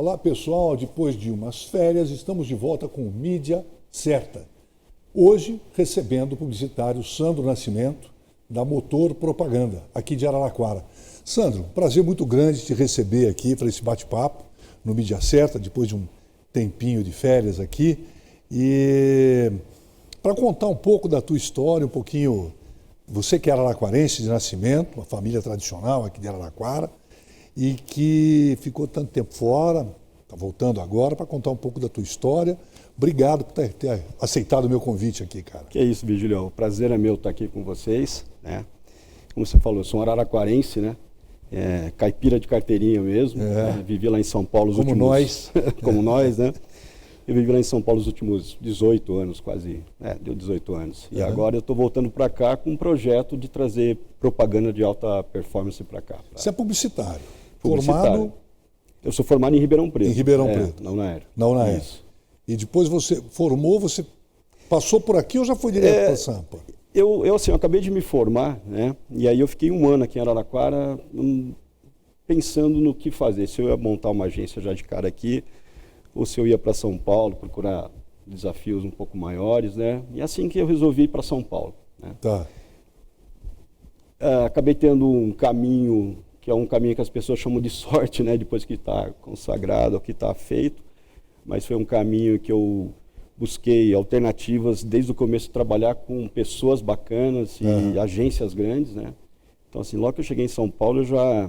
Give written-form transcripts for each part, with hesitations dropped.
Olá pessoal, depois de umas férias estamos de volta com Mídia Certa. Hoje recebendo o publicitário Sandro Nascimento da Motor Propaganda, aqui de Araraquara. Sandro, prazer muito grande te receber aqui para esse bate-papo no Mídia Certa, depois de um tempinho de férias aqui. E para contar um pouco da tua história, um pouquinho, você que é araraquarense de nascimento, uma família tradicional aqui de Araraquara, e que ficou tanto tempo fora, está voltando agora, para contar um pouco da tua história. Obrigado por ter aceitado o meu convite aqui, cara. Que é isso, Virgílio. O prazer é meu estar aqui com vocês, né? Como você falou, eu sou um araraquarense, né? Caipira de carteirinha mesmo. Vivi lá em São Paulo os últimos... nós. Como nós, né? Eu vivi lá em São Paulo os últimos 18 anos, quase. Deu 18 anos. E agora eu estou voltando para cá com um projeto de trazer propaganda de alta performance para cá. Você é publicitário. Formado? Eu sou formado em Ribeirão Preto. Em Ribeirão Preto. Na UNAER. Na UNAER. Isso. E depois você formou, você passou por aqui ou já foi direto para Sampa? Eu acabei de me formar, né? E aí eu fiquei um ano aqui em Araraquara pensando no que fazer. Se eu ia montar uma agência já de cara aqui, ou se eu ia para São Paulo procurar desafios um pouco maiores, né? E assim que eu resolvi ir para São Paulo. Né? Tá. Acabei tendo um caminho, que é um caminho que as pessoas chamam de sorte, né? Depois que está consagrado, que está feito. Mas foi um caminho que eu busquei alternativas desde o começo de trabalhar com pessoas bacanas e agências grandes, né? Então, assim, logo que eu cheguei em São Paulo, eu já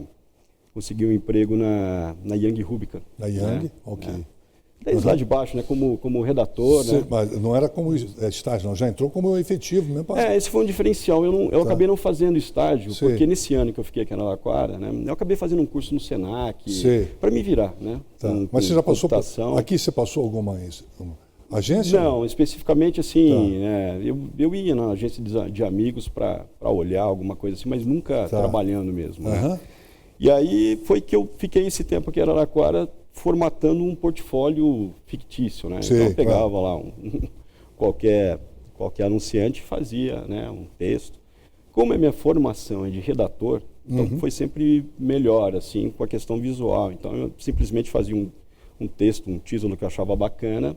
consegui um emprego na Young Rubicon. Na Young? Ok. Desde lá de baixo, né? Como redator, né? Mas não era como estágio, não. Já entrou como efetivo mesmo. Esse foi um diferencial. Eu acabei não fazendo estágio, porque nesse ano que eu fiquei aqui na Araraquara, né? Eu acabei fazendo um curso no Senac, para me virar, né? Mas você já passou por... Aqui você passou alguma agência? Não, especificamente assim, eu ia na agência de amigos para olhar alguma coisa assim, mas nunca trabalhando mesmo, né? E aí foi que eu fiquei esse tempo aqui em Araraquara formatando um portfólio fictício, né? Então eu pegava lá qualquer anunciante e fazia, né, um texto. Como a minha formação é de redator, então foi sempre melhor, assim, com a questão visual. Então eu simplesmente fazia um texto, um título que eu achava bacana,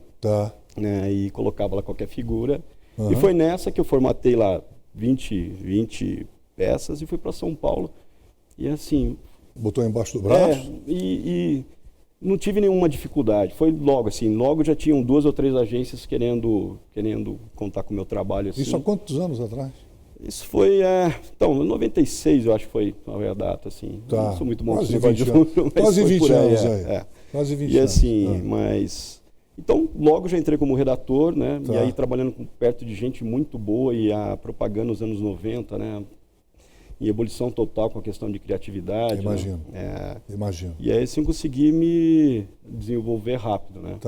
né, e colocava lá qualquer figura. E foi nessa que eu formatei lá 20 peças e fui para São Paulo. E assim... Botou embaixo do braço? E não tive nenhuma dificuldade. Foi logo, assim, logo já tinham 2 ou 3 agências querendo contar com o meu trabalho. Assim. Isso há quantos anos atrás? Isso foi, em 96, eu acho que foi a data, assim. Não sou muito bom com esse negócio de número, quase 20 anos aí. Quase 20 anos. E assim, mas... Então, logo já entrei como redator, né? E aí trabalhando perto de gente muito boa e a propaganda nos anos 90, né? Em ebulição total com a questão de criatividade. Imagino. Né? Imagino. E aí assim consegui me desenvolver rápido, né?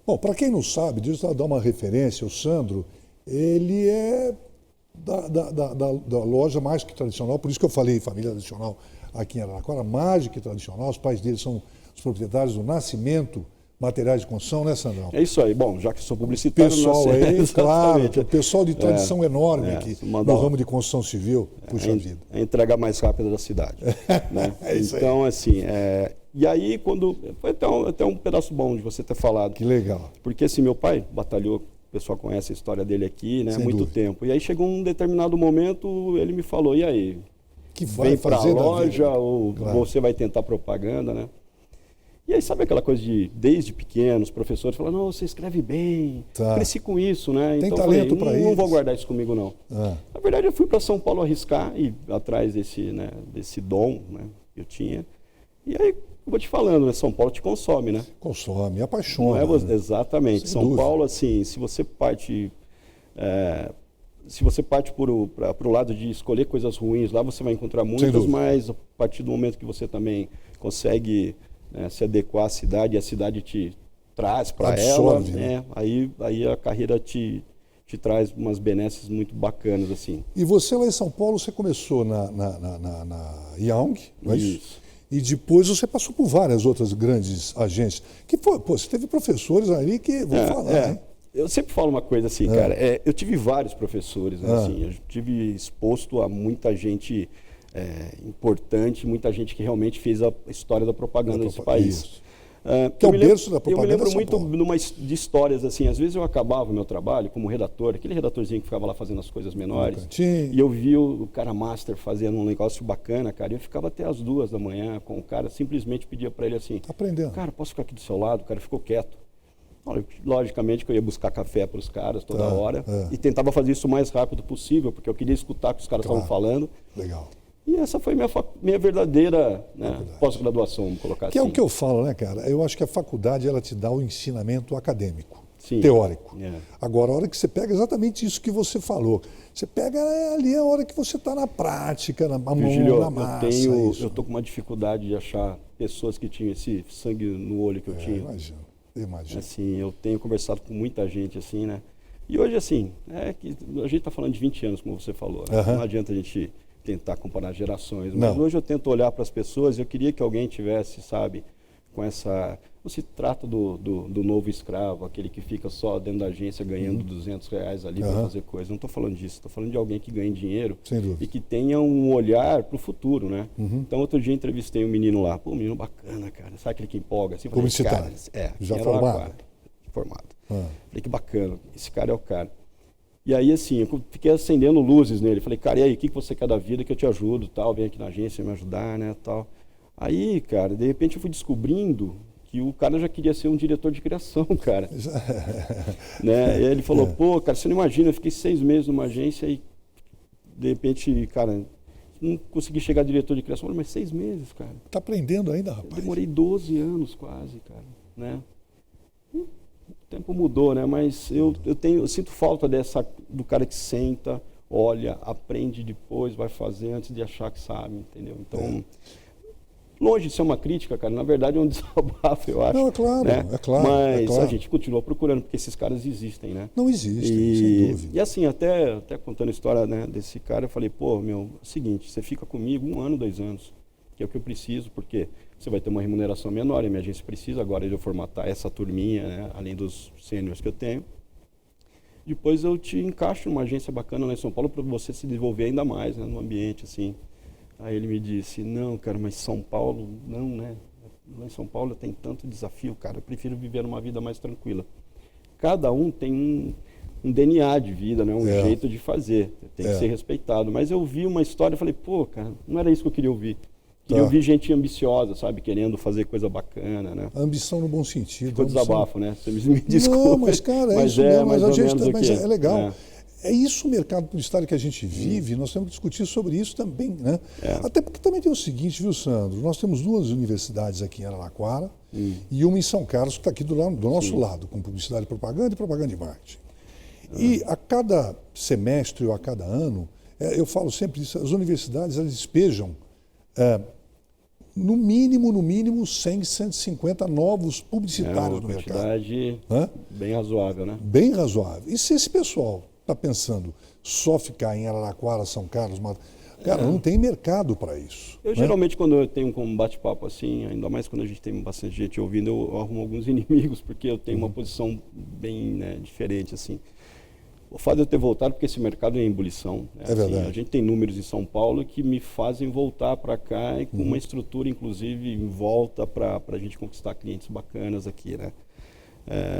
Bom, para quem não sabe, deixa eu dar uma referência, o Sandro, ele é da loja mais que tradicional, por isso que eu falei família tradicional aqui em Araraquara, mais que tradicional, os pais dele são os proprietários do Nascimento Materiais de Construção, né, Sandrão? É isso aí. Bom, já que sou publicitário... Pessoal aí, claro, o pessoal de tradição enorme aqui no ramo de construção civil, puxa vida. É a entrega mais rápida da cidade. Né? Isso então, aí. Assim, e aí quando... Foi até um pedaço bom de você ter falado. Que legal. Porque assim, meu pai batalhou, o pessoal conhece a história dele aqui, né, há muito tempo. E aí chegou um determinado momento, ele me falou, e aí? Que vai vem para a loja ou claro. Você vai tentar propaganda, né? E aí, sabe aquela coisa de, desde pequenos, professores falam, não, você escreve bem, cresci com isso, né? Tem então talento eu para falei, isso. Não vou guardar isso comigo, não. Na verdade, eu fui para São Paulo arriscar e atrás desse dom, né, que eu tinha. E aí, eu vou te falando, né? São Paulo te consome, né? Consome, apaixona. Não é, né? Exatamente. Sem São dúvida. Paulo, assim, se você parte para o lado de escolher coisas ruins, lá você vai encontrar muitas, mas a partir do momento que você também consegue... se adequar à cidade e a cidade te traz para ela, né? Aí a carreira te traz umas benesses muito bacanas, assim. E você lá em São Paulo, você começou na Young, não é isso? E depois você passou por várias outras grandes agências. Que foi, você teve professores ali que vou falar, hein? Eu sempre falo uma coisa assim, cara, eu tive vários professores, né, assim, eu tive exposto a muita gente importante, muita gente que realmente fez a história da propaganda desse país. Que é o berço da propaganda. Eu me lembro muito de histórias assim. Às vezes eu acabava o meu trabalho como redator, aquele redatorzinho que ficava lá fazendo as coisas menores. E eu via o cara master fazendo um negócio bacana, cara. E eu ficava até as 2 da manhã com o cara, simplesmente pedia para ele assim: aprendendo. Cara, posso ficar aqui do seu lado? O cara ficou quieto. Logicamente que eu ia buscar café para os caras toda hora e tentava fazer isso o mais rápido possível, porque eu queria escutar o que os caras estavam falando. Legal. E essa foi minha verdadeira pós-graduação, vamos colocar assim. Que é o que eu falo, né, cara? Eu acho que a faculdade, ela te dá o ensinamento acadêmico, sim, teórico. Agora, a hora que você pega exatamente isso que você falou, você pega ali a hora que você está na prática, na mão, na massa. Eu estou com uma dificuldade de achar pessoas que tinham esse sangue no olho que eu tinha. Imagino. Assim, eu tenho conversado com muita gente, assim, né? E hoje, assim, que a gente está falando de 20 anos, como você falou, né? Não adianta a gente tentar comparar gerações, mas hoje eu tento olhar para as pessoas e eu queria que alguém tivesse, sabe, com essa... Não se trata do novo escravo, aquele que fica só dentro da agência ganhando R$200 ali para fazer coisa. Não estou falando disso, estou falando de alguém que ganhe dinheiro e que tenha um olhar para o futuro, né? Então, outro dia entrevistei um menino lá, um menino bacana, cara, sabe aquele que empolga? Assim, publicitário. Já formado? Formado. Falei, que bacana, esse cara é o cara. E aí, assim, eu fiquei acendendo luzes nele. Falei, cara, e aí, o que você quer da vida que eu te ajudo, tal? Vem aqui na agência me ajudar, né, tal. Aí, cara, de repente eu fui descobrindo que o cara já queria ser um diretor de criação, cara. Né? E aí ele falou, pô, cara, você não imagina, eu fiquei 6 meses numa agência e, de repente, cara, não consegui chegar a diretor de criação. Eu falei, mas 6 meses, cara. Tá aprendendo ainda, rapaz? Eu demorei 12 anos quase, cara, né? O tempo mudou, né? Mas eu sinto falta do cara que senta, olha, aprende depois, vai fazer antes de achar que sabe, entendeu? Então, longe de ser uma crítica, cara, na verdade é um desabafo, eu acho. Não, é claro, né? é claro. Mas a gente continua procurando, porque esses caras existem, né? Não existem, sem dúvida. E assim, até contando a história, né, desse cara, eu falei, pô, é o seguinte, você fica comigo 1 ano, 2 anos, que é o que eu preciso, porque você vai ter uma remuneração menor, e a minha agência precisa agora de eu formatar essa turminha, né, além dos sêniores que eu tenho. Depois eu te encaixo numa agência bacana lá em São Paulo para você se desenvolver ainda mais, né, no ambiente, assim. Aí ele me disse, não, cara, mas São Paulo, não, né? Lá em São Paulo tem tanto desafio, cara, eu prefiro viver uma vida mais tranquila. Cada um tem um DNA de vida, né, um jeito de fazer, tem que ser respeitado. Mas eu vi uma história e falei, pô, cara, não era isso que eu queria ouvir. Queria ouvir gente ambiciosa, sabe? Querendo fazer coisa bacana, né? A ambição no bom sentido. Ficou desabafo, né? Você me desculpa. Não, mas, cara, é isso mesmo. Mas é legal. É isso o mercado publicitário que a gente vive, nós temos que discutir sobre isso também, né? Até porque também tem o seguinte, viu, Sandro? Nós temos 2 universidades aqui em Araraquara e uma em São Carlos, que está aqui do nosso lado, com publicidade e propaganda e marketing. E a cada semestre ou a cada ano, eu falo sempre isso, as universidades elas despejam no mínimo 100, 150 novos publicitários no mercado. Bem razoável, né? Bem razoável. E se esse pessoal está pensando só ficar em Araraquara, São Carlos, cara, não tem mercado para isso. Eu geralmente, quando eu tenho um bate-papo assim, ainda mais quando a gente tem bastante gente ouvindo, eu arrumo alguns inimigos, porque eu tenho uma posição bem diferente, assim. O fato de eu ter voltado, porque esse mercado é em ebulição. Né? É verdade. A gente tem números em São Paulo que me fazem voltar para cá e com uma estrutura, inclusive, em volta para a gente conquistar clientes bacanas aqui, né?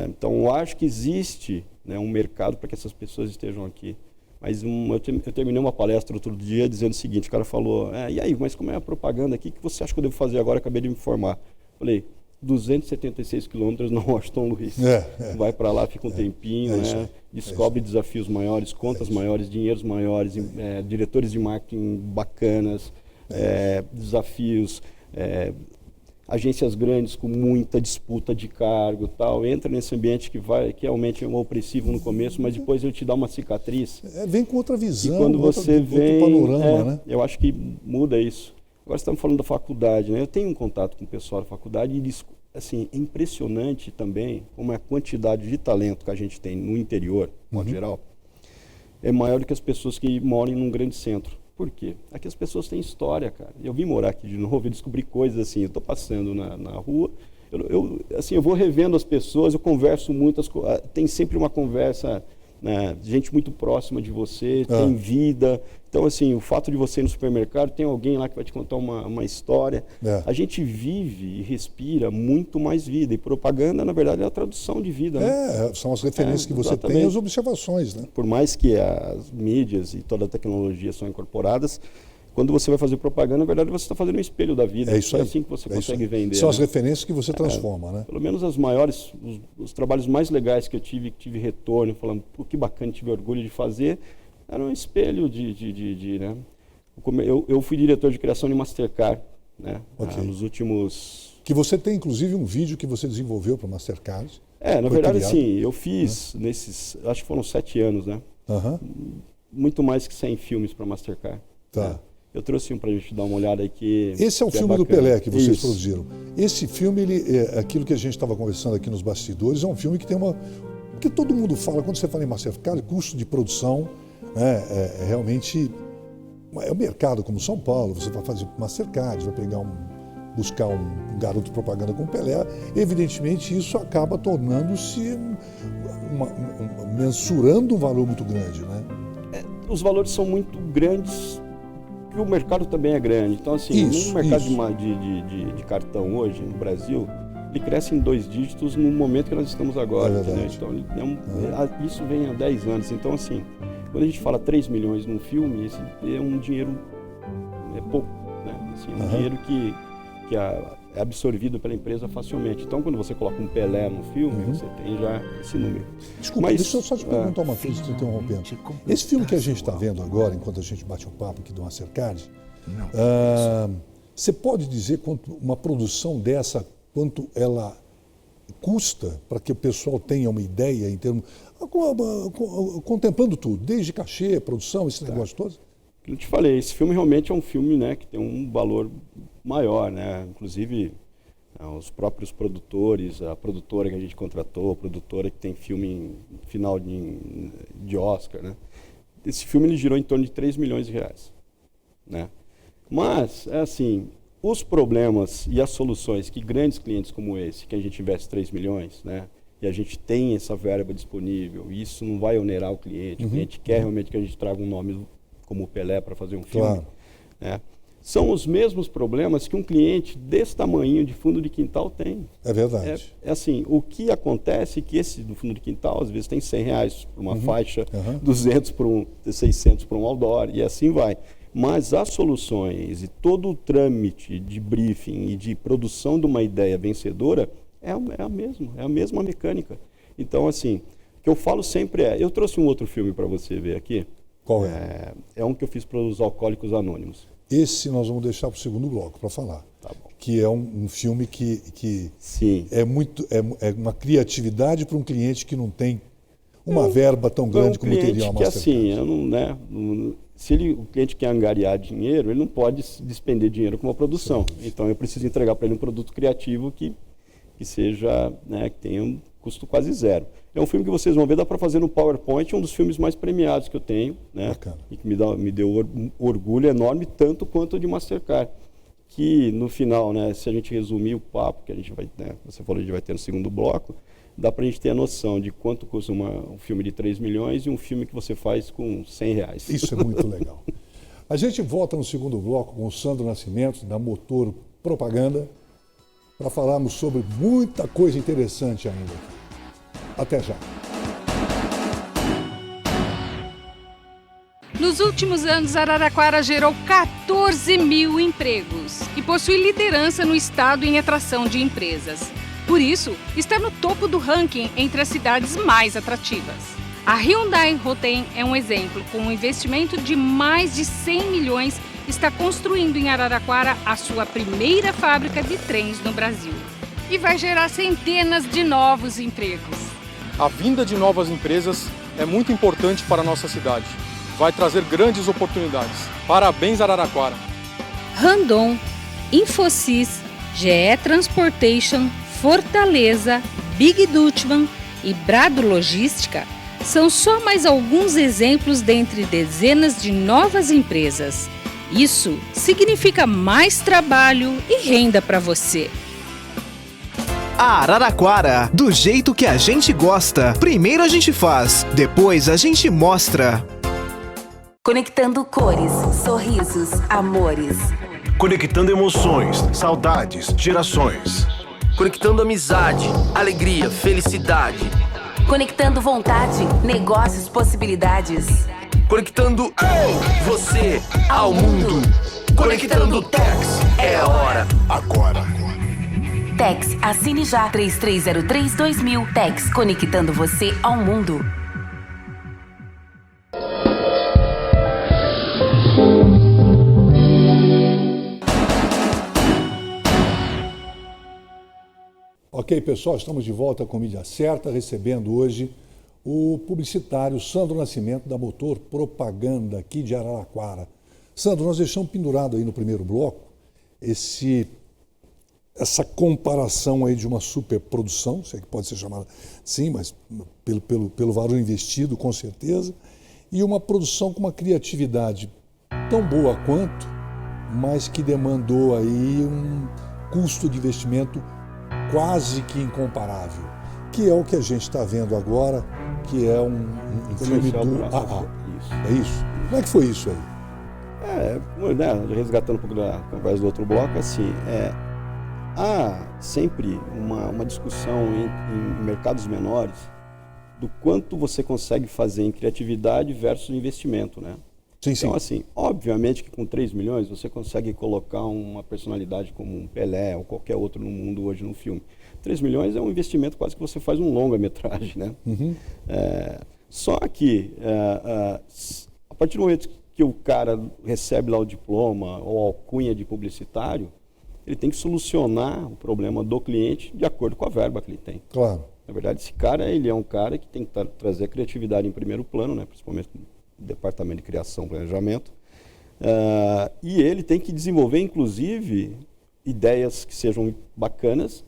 Então, eu acho que existe, né, um mercado para que essas pessoas estejam aqui. Mas eu terminei uma palestra outro dia dizendo o seguinte, o cara falou, e aí, mas como é a propaganda aqui, o que você acha que eu devo fazer agora? Acabei de me informar. Falei, 276 quilômetros na Washington Luiz. Vai para lá, fica um tempinho, né? Descobre desafios maiores, contas maiores, dinheiros maiores, diretores de marketing bacanas, desafios, agências grandes com muita disputa de cargo, tal. Entra nesse ambiente que realmente é um opressivo no começo, mas depois ele te dá uma cicatriz. Vem com outra visão, e quando você vem, outro panorama, né? Eu acho que muda isso. Agora estamos falando da faculdade, né? Eu tenho um contato com o pessoal da faculdade e assim, é impressionante também como a quantidade de talento que a gente tem no interior, de modo geral, é maior do que as pessoas que moram num grande centro. Por quê? Aqui as pessoas têm história, cara. Eu vim morar aqui de novo e descobri coisas assim. Eu estou passando na rua, eu vou revendo as pessoas, eu converso muito, tem sempre uma conversa né? Gente muito próxima de você, tem vida. Então, assim, o fato de você ir no supermercado, tem alguém lá que vai te contar uma história. A gente vive e respira muito mais vida. E propaganda, na verdade, é a tradução de vida. Né? São as referências que você tem e as observações. Né? Por mais que as mídias e toda a tecnologia são incorporadas, quando você vai fazer propaganda, na verdade, você está fazendo um espelho da vida. É isso aí. É assim que você consegue vender. São as referências que você transforma, né? Pelo menos as maiores, os trabalhos mais legais que eu tive retorno, falando, pô, que bacana, tive orgulho de fazer, era um espelho né? Eu fui diretor de criação de Mastercard, né? Nos últimos... Que você tem, inclusive, um vídeo que você desenvolveu para o Mastercard. Na verdade, sim. Eu fiz nesses, acho que foram 7 anos, né? Muito mais que 100 filmes para Mastercard. Tá. Né? Eu trouxe um para a gente dar uma olhada aqui. Esse é o filme do Pelé que vocês produziram. Esse filme, aquilo que a gente estava conversando aqui nos bastidores, é um filme que tem uma... Porque todo mundo fala, quando você fala em Mastercard, custo de produção, né, realmente... É um mercado como São Paulo, você vai fazer Mastercard, vai buscar um garoto propaganda com Pelé, evidentemente isso acaba tornando-se mensurando um valor muito grande, né? Os valores são muito grandes, porque o mercado também é grande. Então, assim, no mercado de cartão hoje, no Brasil, ele cresce em 2 dígitos no momento que nós estamos agora. É verdade. Então, isso vem há 10 anos. Então, assim, quando a gente fala 3 milhões num filme, esse é um dinheiro pouco, né? Assim, um dinheiro que é absorvido pela empresa facilmente. Então, quando você coloca um Pelé no filme, você tem já esse número. Desculpa, deixa eu só te perguntar uma coisa, te interrompendo. Esse filme que a gente está vendo agora, enquanto a gente bate o papo aqui do Mastercard, você pode dizer quanto uma produção dessa, quanto ela custa para que o pessoal tenha uma ideia em termos... contemplando tudo, desde cachê, produção, esse negócio todo? Eu te falei, esse filme realmente é um filme, né, que tem um valor maior, né? Inclusive os próprios produtores, a produtora que a gente contratou, a produtora que tem filme em final de Oscar, né? Esse filme ele girou em torno de 3 milhões de reais, né? Mas, é assim, os problemas e as soluções que grandes clientes como esse, que a gente investe 3 milhões, né? E a gente tem essa verba disponível, e isso não vai onerar o cliente quer realmente que a gente traga um nome como o Pelé para fazer um filme, né? São os mesmos problemas que um cliente desse tamanho de fundo de quintal tem. É verdade. É assim, o que acontece é que esse do fundo de quintal, às vezes tem R$100 por uma faixa, 200 por 600 por um outdoor, e assim vai. Mas as soluções e todo o trâmite de briefing e de produção de uma ideia vencedora é a mesma mecânica. Então, assim, o que eu falo sempre eu trouxe um outro filme para você ver aqui. Qual é? É um que eu fiz para os Alcoólicos Anônimos. Esse nós vamos deixar para o segundo bloco para falar. Tá bom. Que é um filme que Sim. é uma criatividade para um cliente que não tem uma verba tão grande como teria uma Mastercard. Assim, se o cliente quer angariar dinheiro, ele não pode despender dinheiro com uma produção. Sim. Então eu preciso entregar para ele um produto criativo que seja, né, que tenha um custo quase zero. É um filme que vocês vão ver, dá para fazer no PowerPoint, um dos filmes mais premiados que eu tenho, né? Bacana. E que me deu orgulho enorme, tanto quanto o de Mastercard. Que no final, né, se a gente resumir o papo que a gente vai, né, você falou que a gente vai ter no segundo bloco, dá para a gente ter a noção de quanto custa um filme de 3 milhões e um filme que você faz com R$100. Isso é muito legal. A gente volta no segundo bloco com o Sandro Nascimento, da Motor Propaganda, para falarmos sobre muita coisa interessante ainda aqui. Até já. Nos últimos anos, Araraquara gerou 14 mil empregos e possui liderança no estado em atração de empresas. Por isso, está no topo do ranking entre as cidades mais atrativas. A Hyundai Rotem é um exemplo. Com um investimento de mais de 100 milhões, está construindo em Araraquara a sua primeira fábrica de trens no Brasil. E vai gerar centenas de novos empregos. A vinda de novas empresas é muito importante para a nossa cidade. Vai trazer grandes oportunidades. Parabéns, Araraquara! Randon, Infosys, GE Transportation, Fortaleza, Big Dutchman e Brado Logística são só mais alguns exemplos dentre dezenas de novas empresas. Isso significa mais trabalho e renda para você. A Araraquara, do jeito que a gente gosta. Primeiro a gente faz, depois a gente mostra. Conectando cores, sorrisos, amores. Conectando emoções, saudades, gerações. Conectando amizade, alegria, felicidade. Conectando vontade, negócios, possibilidades. Conectando você ao mundo. Conectando Tex. É a hora. Agora. Tex, assine já 3303-2000. Tex, conectando você ao mundo. Ok, pessoal, estamos de volta com Mídia Certa, recebendo hoje o publicitário Sandro Nascimento, da Motor Propaganda, aqui de Araraquara. Sandro, nós deixamos pendurado aí no primeiro bloco essa comparação aí de uma superprodução, se é que pode ser chamada assim, mas pelo valor investido, com certeza, e uma produção com uma criatividade tão boa quanto, mas que demandou aí um custo de investimento quase que incomparável, que é o que a gente está vendo agora, que é um filme do AA. É isso? Como é que foi isso aí? Resgatando um pouco da conversa do outro bloco, assim, há sempre uma discussão em mercados menores do quanto você consegue fazer em criatividade versus investimento, né? Sim, então, assim, obviamente que com 3 milhões você consegue colocar uma personalidade como um Pelé ou qualquer outro no mundo hoje no filme. 3 milhões é um investimento quase que você faz um longa-metragem, né? Uhum. Só que, a partir do momento que o cara recebe lá o diploma ou a alcunha de publicitário, ele tem que solucionar o problema do cliente de acordo com a verba que ele tem. Claro. Na verdade, esse cara, ele é um cara que tem que trazer a criatividade em primeiro plano, né? Principalmente no departamento de criação e planejamento. E ele tem que desenvolver, inclusive, ideias que sejam bacanas,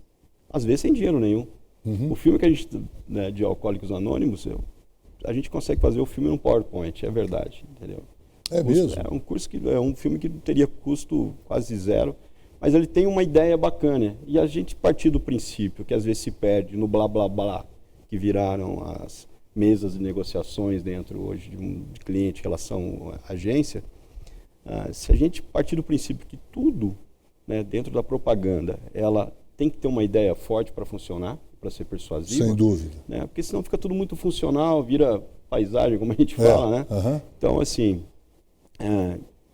às vezes sem dinheiro nenhum. Uhum. O filme que a gente, né, de Alcoólicos Anônimos, a gente consegue fazer o filme num PowerPoint, é verdade, entendeu? É mesmo? É um filme que teria custo quase zero, mas ele tem uma ideia bacana. E a gente partir do princípio, que às vezes se perde no blá blá blá, que viraram as mesas de negociações dentro hoje de cliente, relação à agência, se a gente partir do princípio que tudo, né, dentro da propaganda, ela tem que ter uma ideia forte para funcionar, para ser persuasiva. Sem dúvida. Né, porque senão fica tudo muito funcional, vira paisagem, como a gente fala, né? Uhum. Então, assim,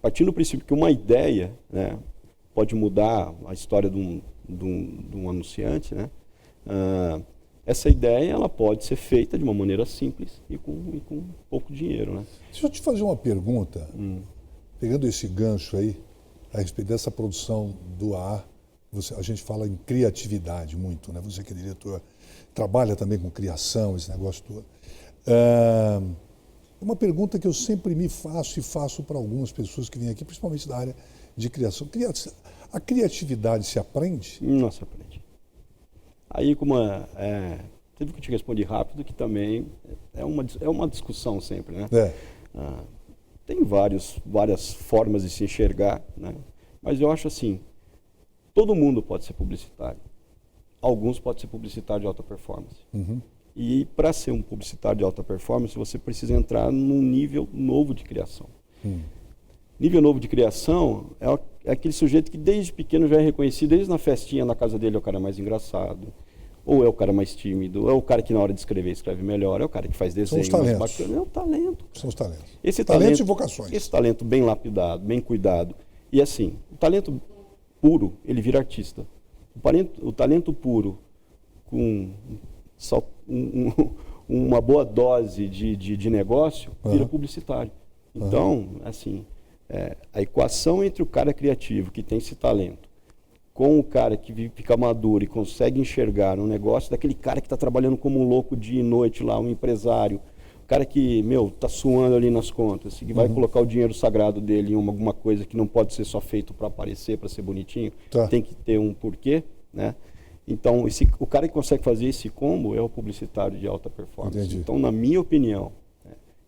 partindo do princípio que uma ideia, né, pode mudar a história de um anunciante, né? Essa ideia ela pode ser feita de uma maneira simples e com pouco dinheiro, né? Deixa eu te fazer uma pergunta, pegando esse gancho aí, a respeito dessa produção do AA. A gente fala em criatividade muito, né? Você que é diretor, trabalha também com criação, esse negócio todo. Uma pergunta que eu sempre me faço e faço para algumas pessoas que vêm aqui, principalmente da área de criação. A criatividade se aprende? Não se aprende. Aí, teve que te responder rápido, que também é uma discussão sempre, né? Tem várias formas de se enxergar, né? Mas eu acho assim, todo mundo pode ser publicitário. Alguns podem ser publicitário de alta performance. Uhum. E para ser um publicitário de alta performance, você precisa entrar num nível novo de criação. Nível novo de criação é aquele sujeito que desde pequeno já é reconhecido, desde na festinha na casa dele é o cara mais engraçado, ou é o cara mais tímido, ou é o cara que na hora de escrever escreve melhor, é o cara que faz desenhos bacanas. É o talento. São os talentos. Talentos e vocações. Esse talento bem lapidado, bem cuidado. E assim, o talento puro, ele vira artista. O talento puro, com uma boa dose de negócio, vira publicitário. Então, assim, a equação entre o cara criativo, que tem esse talento, com o cara que fica maduro e consegue enxergar um negócio, daquele cara que está trabalhando como um louco dia e noite lá, um empresário, o cara que, está suando ali nas contas, que vai colocar o dinheiro sagrado dele em alguma coisa que não pode ser só feito para aparecer, para ser bonitinho, tem que ter um porquê, né? Então, o cara que consegue fazer esse combo é o publicitário de alta performance. Entendi. Então, na minha opinião,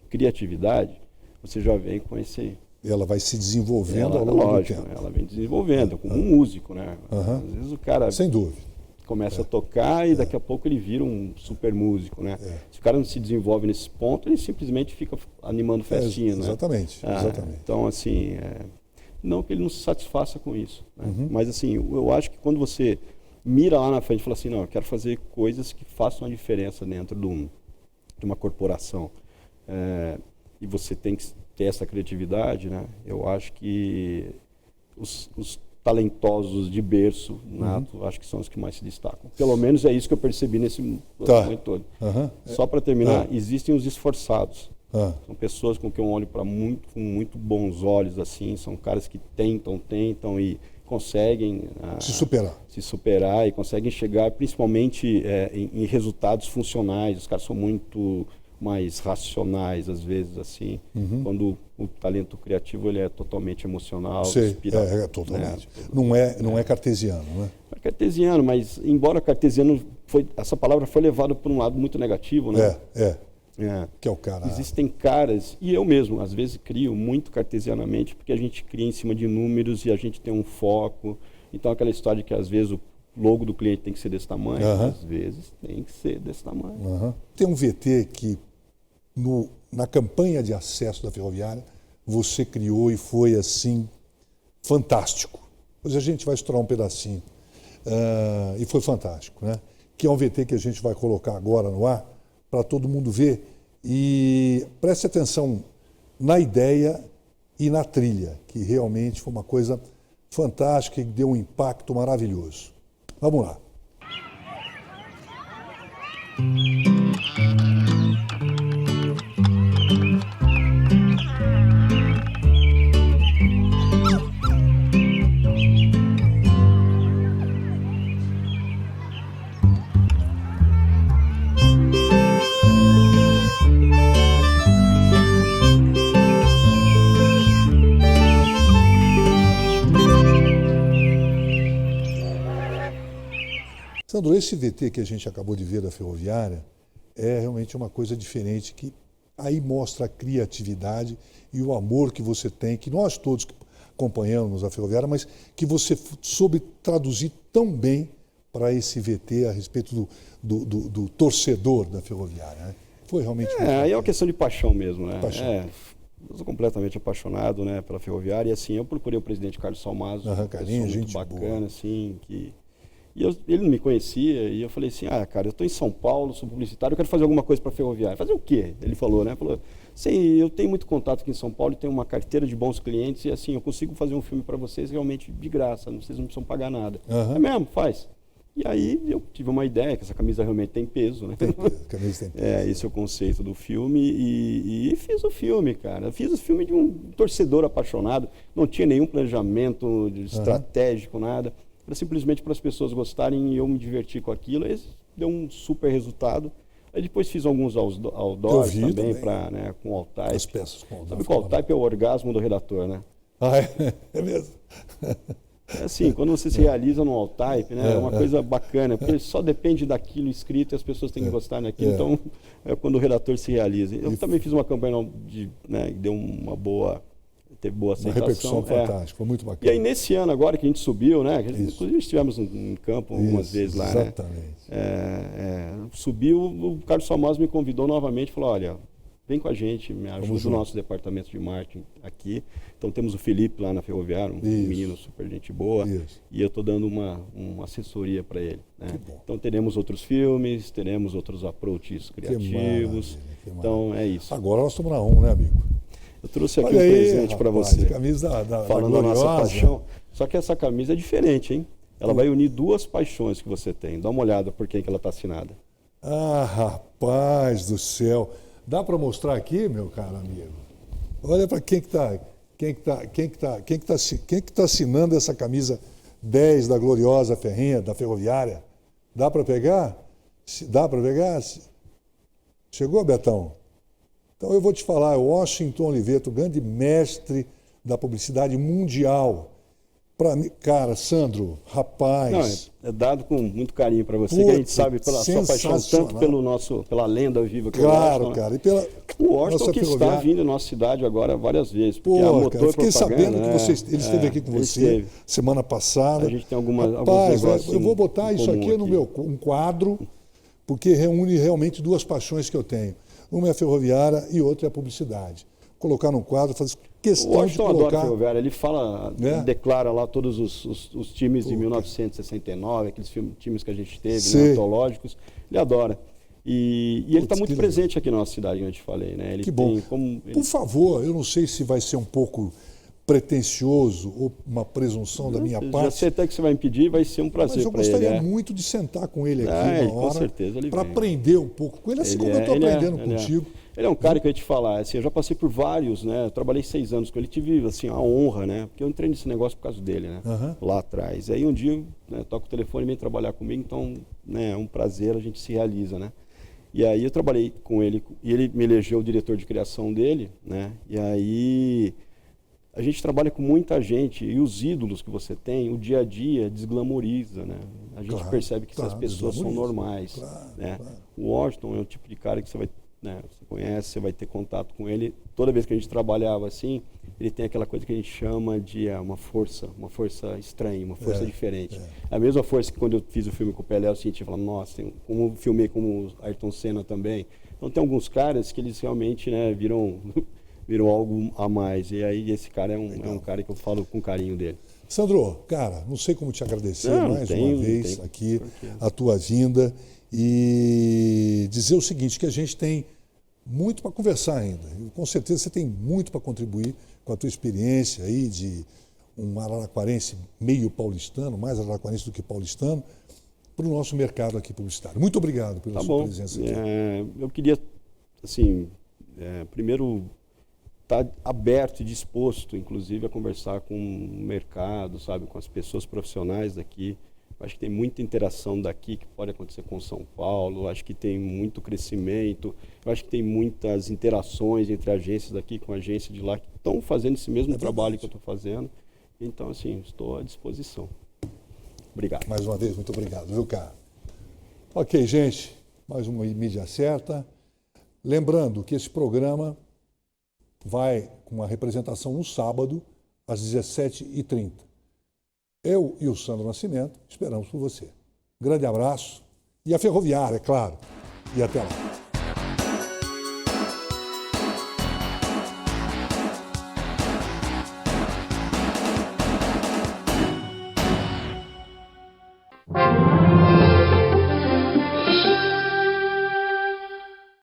criatividade, você já vem com esse... Ela vai se desenvolvendo ao longo do tempo. Ela vem desenvolvendo, como um músico, né? Às vezes o cara... Sem dúvida. começa a tocar e daqui a pouco ele vira um super músico, né? Se o cara não se desenvolve nesse ponto, ele simplesmente fica animando festinha, né? Exatamente. Então, assim, não que ele não se satisfaça com isso, né? Mas, assim, eu acho que quando você mira lá na frente e fala assim, não, eu quero fazer coisas que façam a diferença dentro de uma corporação, e você tem que ter essa criatividade, né? Eu acho que os talentosos de berço nato, acho que são os que mais se destacam. Pelo menos é isso que eu percebi nesse momento todo. Só para terminar, existem os esforçados. São pessoas com quem eu olho com muito bons olhos, assim, são caras que tentam e conseguem se superar e conseguem chegar principalmente em resultados funcionais. Os caras são muito mais racionais, às vezes, assim, quando o talento criativo ele é totalmente emocional, inspirado. Totalmente. Né? Não é cartesiano, né? É cartesiano, mas embora cartesiano, essa palavra foi levada por um lado muito negativo, né? Que é o cara... Existem caras, e eu mesmo, às vezes, crio muito cartesianamente, porque a gente cria em cima de números e a gente tem um foco. Então, aquela história de que, às vezes, o logo do cliente tem que ser desse tamanho, às vezes tem que ser desse tamanho. Tem um VT que, na campanha de acesso da Ferroviária, você criou e foi, assim, fantástico. Depois a gente vai estourar um pedacinho. E foi fantástico, né? Que é um VT que a gente vai colocar agora no ar, para todo mundo ver. E preste atenção na ideia e na trilha, que realmente foi uma coisa fantástica e deu um impacto maravilhoso. Vamos lá. Sandro, esse VT que a gente acabou de ver da Ferroviária é realmente uma coisa diferente, que aí mostra a criatividade e o amor que você tem, que nós todos acompanhamos a Ferroviária, mas que você soube traduzir tão bem para esse VT a respeito do torcedor da Ferroviária, né? Foi realmente... Aí é uma questão de paixão mesmo, né? Eu sou completamente apaixonado, né, pela Ferroviária, e assim, eu procurei o presidente Carlos Salmazo, carinho, muito gente bacana, boa. Assim, e ele não me conhecia, e eu falei assim, cara, eu estou em São Paulo, sou publicitário, eu quero fazer alguma coisa para a Ferroviária. Fazer o quê? Ele falou, né? Falou, sim, eu tenho muito contato aqui em São Paulo, tenho uma carteira de bons clientes, e assim, eu consigo fazer um filme para vocês realmente de graça, vocês não precisam pagar nada. É mesmo? Faz. E aí eu tive uma ideia, que essa camisa realmente tem peso, né? Camisa tem peso. Esse é o conceito do filme, e fiz o filme, cara. Eu fiz o filme de um torcedor apaixonado, não tinha nenhum planejamento estratégico, nada. Era simplesmente para as pessoas gostarem e eu me divertir com aquilo. Aí deu um super resultado. Aí depois fiz alguns outdoors também, né, com all-type. As peças com all-type. Sabe que o all-type é o orgasmo do redator, né? É mesmo? É assim, quando você se realiza no all-type, né, é uma coisa bacana, porque só depende daquilo escrito e as pessoas têm que gostar daquilo. Então, é quando o redator se realiza. Eu também fiz uma campanha que deu teve boa aceitação. Uma repercussão fantástica, foi muito bacana. E aí, nesse ano agora que a gente subiu, né? Inclusive estivemos em campo algumas vezes lá, exatamente. Né? Subiu, o Carlos Salmazo me convidou novamente, falou, olha, vem com a gente, me ajuda o nosso departamento de marketing aqui. Então temos o Felipe lá na Ferroviária, um menino super gente boa, e eu estou dando uma assessoria para ele. Né? Então teremos outros filmes, teremos outros approaches criativos. Que maravilha. Então é isso. Agora nós estamos na ON, né, amigo? Eu trouxe aqui um presente para você. Camisa falando da nossa paixão. Só que essa camisa é diferente, hein? Ela vai unir duas paixões que você tem. Dá uma olhada por quem que ela está assinada. Ah, rapaz do céu. Dá para mostrar aqui, meu caro amigo? Olha para quem que tá assinando essa camisa 10 da gloriosa Ferrinha, da Ferroviária. Dá para pegar? Dá para pegar? Chegou, Betão? Então eu vou te falar, o Washington Oliveto, grande mestre da publicidade mundial. Cara, Sandro, rapaz... Não, é dado com muito carinho para você, que a gente sabe pela sua paixão, tanto pela lenda viva que claro, é o Washington. Cara, e pela o Washington que está vindo à nossa cidade agora várias vezes, porque a Motor cara, fiquei sabendo que ele esteve aqui com você semana passada. A gente tem alguns rapaz, negócios eu vou botar isso aqui no meu quadro, porque reúne realmente duas paixões que eu tenho. Uma é a ferroviária e outra é a publicidade. Colocar num quadro, fazer questão de colocar... adora a ferroviária, ele fala, declara lá todos os times de 1969, aqueles times que a gente teve, né, antológicos, ele adora. E ele está muito presente aqui na nossa cidade, como eu te falei. Né? Ele que bom. Por favor, eu não sei se vai ser um pouco pretensioso ou uma presunção da minha parte. Já sei até que você vai me pedir, vai ser um prazer para ele. Mas eu gostaria muito de sentar com ele aqui uma hora, com certeza, para aprender um pouco com ele, assim como eu estou aprendendo contigo. Ele é um cara que eu ia te falar, assim, eu já passei por vários, né? Eu trabalhei 6 anos com ele, tive assim, a honra, né? Porque eu entrei nesse negócio por causa dele, né? Lá atrás. Aí um dia, né, toca o telefone e vem trabalhar comigo, então, né, é um prazer, a gente se realiza, né? E aí eu trabalhei com ele, e ele me elegeu o diretor de criação dele, né? E aí a gente trabalha com muita gente, e os ídolos que você tem, o dia a dia desglamoriza, né? A gente percebe que essas pessoas são normais, né? O Washington é o tipo de cara que você vai... Né, você conhece, você vai ter contato com ele. Toda vez que a gente trabalhava assim, ele tem aquela coisa que a gente chama de uma força estranha, uma força diferente. A mesma força que quando eu fiz o filme com o Pelé, eu senti, falando, nossa, como filmei com o Ayrton Senna também. Então tem alguns caras que eles realmente, né, viram algo a mais. E aí esse cara é um cara que eu falo com carinho dele. Sandro, cara, não sei como te agradecer mais uma vez aqui, a tua vinda. E dizer o seguinte, que a gente tem muito para conversar ainda. E, com certeza você tem muito para contribuir com a tua experiência aí de um araraquarense meio paulistano, mais araraquarense do que paulistano, para o nosso mercado aqui publicitário. Muito obrigado pela sua presença aqui. Eu queria, assim, primeiro estar aberto e disposto, inclusive, a conversar com o mercado, sabe, com as pessoas profissionais daqui. Acho que tem muita interação daqui que pode acontecer com São Paulo, acho que tem muito crescimento, eu acho que tem muitas interações entre agências daqui com agências de lá que estão fazendo esse mesmo trabalho que eu estou fazendo. Então, assim, estou à disposição. Obrigado. Mais uma vez, muito obrigado, viu, cara? Ok, gente, mais uma mídia certa. Lembrando que esse programa vai com uma representação no sábado, às 17h30. Eu e o Sandro Nascimento esperamos por você. Grande abraço e a ferroviária, é claro. E até lá.